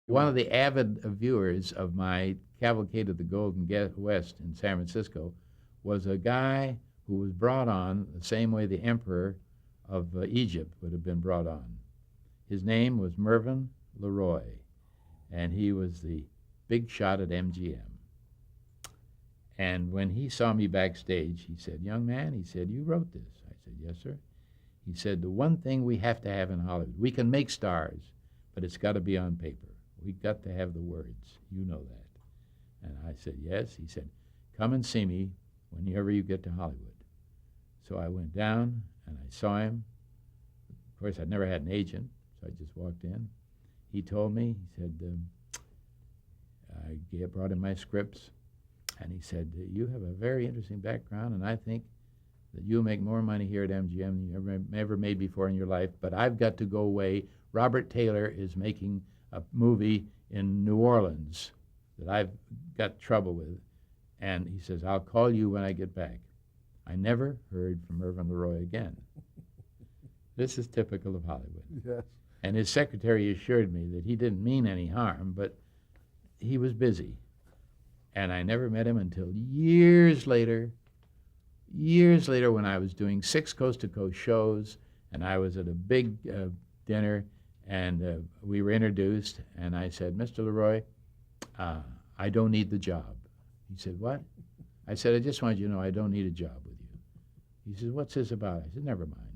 One of the avid viewers of my Cavalcade of the Golden West in San Francisco was a guy who was brought on the same way the emperor of Egypt would have been brought on. His name was Mervyn LeRoy, and he was the big shot at MGM. And when he saw me backstage, he said, "Young man," he said, "you wrote this." I said, "Yes, sir." He said, "The one thing we have to have in Hollywood, we can make stars, but it's got to be on paper. We've got to have the words. You know that." And I said, "Yes." He said, "Come and see me whenever you get to Hollywood." So I went down and I saw him. Of course, I'd never had an agent, so I just walked in. He told me, he said, I brought him my scripts, and he said, "You have a very interesting background, and I think that you'll make more money here at MGM than you ever made before in your life, but I've got to go away. Robert Taylor is making a movie in New Orleans that I've got trouble with." And he says, "I'll call you when I get back." I never heard from Mervyn LeRoy again. This is typical of Hollywood. Yes. And his secretary assured me that he didn't mean any harm, but he was busy. And I never met him until years later when I was doing 6 coast-to-coast shows, and I was at a big dinner, and we were introduced, and I said, "Mr. LeRoy, I don't need the job." He said, "What?" I said, "I just want you to know I don't need a job with you." He said, "What's this about?" I said, "Never mind."